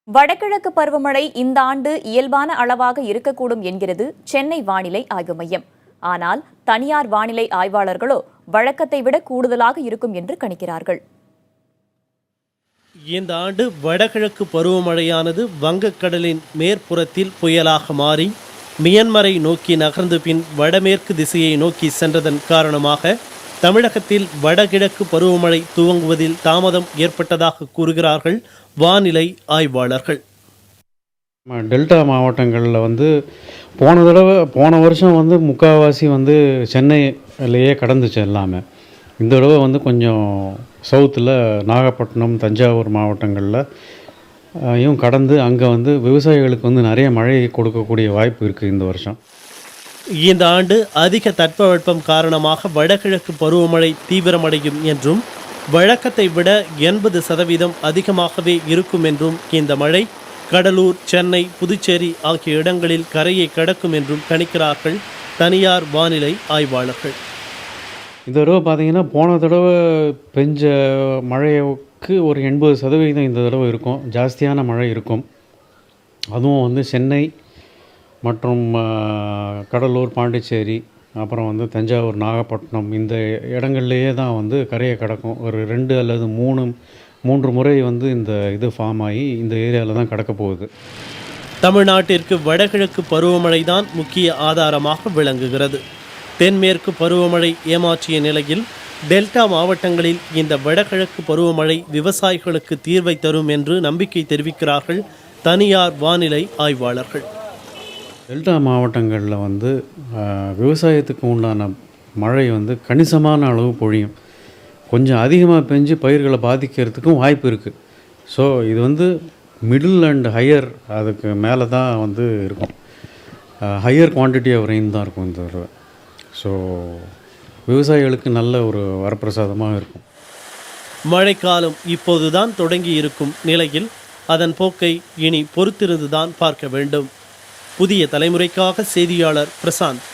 வடகிழக்கு பருவமழை இந்த ஆண்டு இயல்பான அளவாக இருக்கக்கூடும் என்கிறது சென்னை வானிலை ஆய்வு மையம். ஆனால் தனியார் வானிலை ஆய்வாளர்களோ வழக்கத்தை விட கூடுதலாக இருக்கும் என்று கணிக்கிறார்கள். இந்த ஆண்டு வடகிழக்கு பருவமழையானது வங்கக்கடலின் மேற்புறத்தில் புயலாக மாறி மியன்மரை நோக்கி நகர்ந்து பின் வடமேற்கு திசையை நோக்கி சென்றதன் காரணமாக தமிழகத்தில் வடகிழக்கு பருவமழை துவங்குவதில் தாமதம் ஏற்பட்டதாக கூறுகிறார்கள் வானிலை ஆய்வாளர்கள். டெல்டா மாவட்டங்களில் போன வருஷம் முக்கால்வாசி சென்னையிலேயே கடந்துச்சு எல்லாமே. இந்த தடவை கொஞ்சம் சவுத்தில் நாகப்பட்டினம் தஞ்சாவூர் மாவட்டங்களில் கடந்து அங்கே விவசாயிகளுக்கு நிறைய மழை கொடுக்கக்கூடிய வாய்ப்பு இருக்குது இந்த வருஷம். இந்த ஆண்டு அதிக தட்பவெப்பம் காரணமாக வடகிழக்கு பருவமழை தீவிரமடையும் என்றும் வழக்கத்தை விட 80% அதிகமாகவே இருக்கும் என்றும் இந்த மழை கடலூர், சென்னை, புதுச்சேரி ஆகிய இடங்களில் கரையை கடக்கும் என்றும் கணிக்கிறார்கள் தனியார் வானிலை ஆய்வாளர்கள். இந்த தடவை பார்த்திங்கன்னா போன தடவை பெஞ்ச மழைக்கு ஒரு 80% இந்த தடவை இருக்கும், ஜாஸ்தியான மழை இருக்கும். அதுவும் சென்னை மற்றும் கடலூர், பாண்டிச்சேரி, அப்புறம் தஞ்சாவூர், நாகப்பட்டினம் இந்த இடங்கள்லேயே தான் கரையை கடக்கும். ஒரு 2 அல்லது 3 முறை இந்த ஃபார்ம் ஆகி இந்த ஏரியாவில் தான் கடக்க போகுது. தமிழ்நாட்டிற்கு வடகிழக்கு பருவமழை தான் முக்கிய ஆதாரமாக விளங்குகிறது. தென்மேற்கு பருவமழை ஏமாற்றிய நிலையில் டெல்டா மாவட்டங்களில் இந்த வடகிழக்கு பருவமழை விவசாயிகளுக்கு தீர்வை தரும் என்று நம்பிக்கை தெரிவிக்கிறார்கள் தனியார் வானிலை ஆய்வாளர்கள். டெல்டா மாவட்டங்களில் விவசாயத்துக்கு உண்டான மழை கணிசமான அளவு பொழியும். கொஞ்சம் அதிகமாக பெஞ்சு பயிர்களை பாதிக்கிறதுக்கும் வாய்ப்பு இருக்குது. ஸோ இது மிடில் அண்ட் ஹையர், அதுக்கு மேலே தான் இருக்கும். ஹையர் குவான்டிட்டி ஆஃப் ரெயின் தான் இருக்கும் இந்த தடவை. ஸோ விவசாயிகளுக்கு நல்ல ஒரு வரப்பிரசாதமாக இருக்கும். மழைக்காலம் இப்போதுதான் தொடங்கி இருக்கும் நிலையில் அதன் போக்கை இனி பொறுத்திருந்துதான் பார்க்க வேண்டும். புதிய தலைமுறைக்காக செய்தியாளர் பிரசாந்த்.